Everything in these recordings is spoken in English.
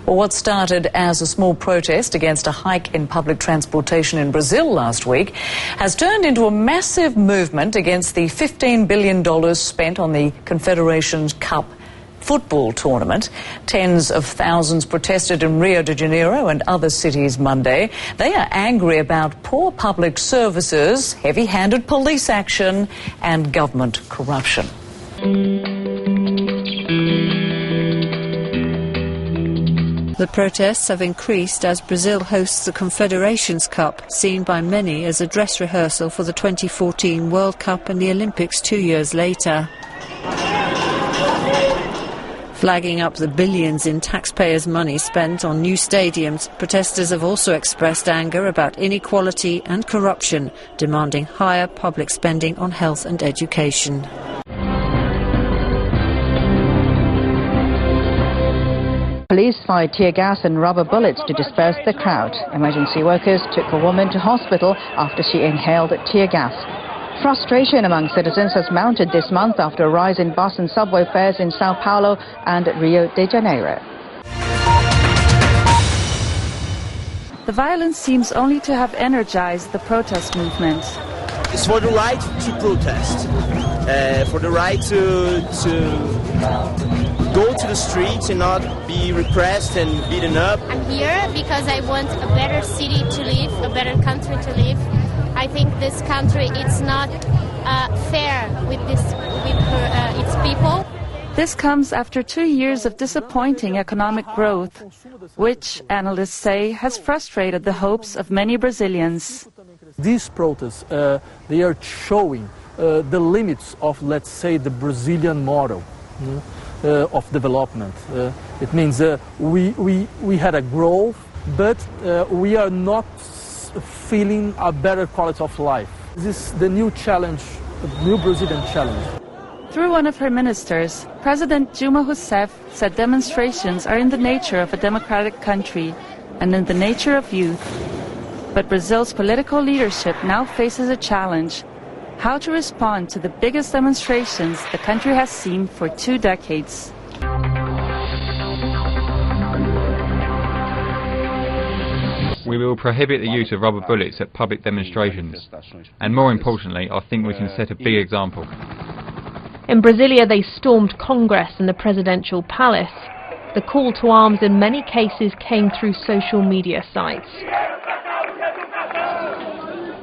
Well, what started as a small protest against a hike in public transportation in Brazil last week has turned into a massive movement against the $15 billion spent on the Confederations Cup football tournament. Tens of thousands protested in Rio de Janeiro and other cities Monday. They are angry about poor public services, heavy-handed police action and government corruption. The protests have increased as Brazil hosts the Confederations Cup, seen by many as a dress rehearsal for the 2014 World Cup and the Olympics 2 years later. Flagging up the billions in taxpayers' money spent on new stadiums, protesters have also expressed anger about inequality and corruption, demanding higher public spending on health and education. Police fired tear gas and rubber bullets to disperse the crowd. Emergency workers took a woman to hospital after she inhaled tear gas. Frustration among citizens has mounted this month after a rise in bus and subway fares in Sao Paulo and Rio de Janeiro. The violence seems only to have energized the protest movement. It's for the right to protest, for the right to go to the streets and not be repressed and beaten up. I'm here because I want a better city to live, a better country to live. I think this country is not fair with its people. This comes after 2 years of disappointing economic growth, which, analysts say, has frustrated the hopes of many Brazilians. These protests, they are showing the limits of, let's say, the Brazilian model of development. It means we had a growth, but we are not feeling a better quality of life. This is the new challenge, the new Brazilian challenge. Through one of her ministers, President Dilma Rousseff said demonstrations are in the nature of a democratic country and in the nature of youth. But Brazil's political leadership now faces a challenge: how to respond to the biggest demonstrations the country has seen for 2 decades. We will prohibit the use of rubber bullets at public demonstrations. And more importantly, I think we can set a big example. In Brasilia, they stormed Congress and the presidential palace. The call to arms in many cases came through social media sites.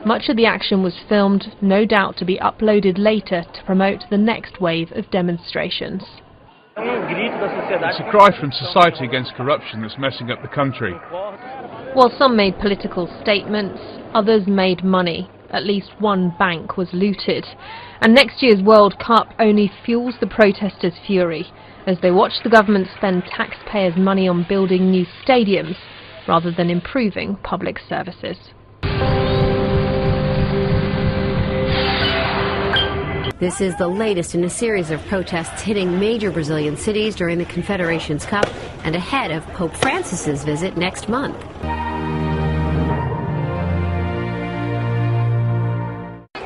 Much of the action was filmed, no doubt to be uploaded later to promote the next wave of demonstrations. It's a cry from society against corruption that's messing up the country. While some made political statements, others made money. At least one bank was looted. And next year's World Cup only fuels the protesters' fury as they watch the government spend taxpayers' money on building new stadiums rather than improving public services. This is the latest in a series of protests hitting major Brazilian cities during the Confederations Cup and ahead of Pope Francis's visit next month.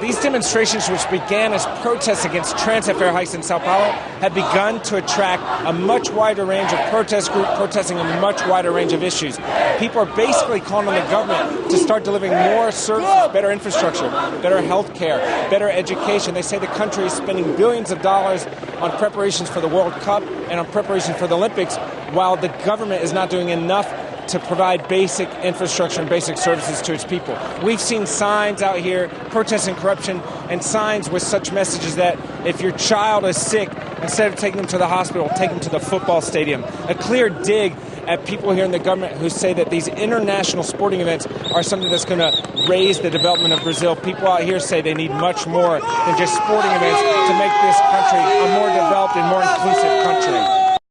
These demonstrations, which began as protests against transit fare hikes in Sao Paulo, have begun to attract a much wider range of protest groups protesting a much wider range of issues. People are basically calling on the government to start delivering more services, better infrastructure, better health care, better education. They say the country is spending billions of dollars on preparations for the World Cup and on preparation for the Olympics, while the government is not doing enough to provide basic infrastructure and basic services to its people. We've seen signs out here protesting corruption and signs with such messages that if your child is sick, instead of taking them to the hospital, take them to the football stadium. A clear dig at people here in the government who say that these international sporting events are something that's going to raise the development of Brazil. People out here say they need much more than just sporting events to make this country a more developed and more inclusive country.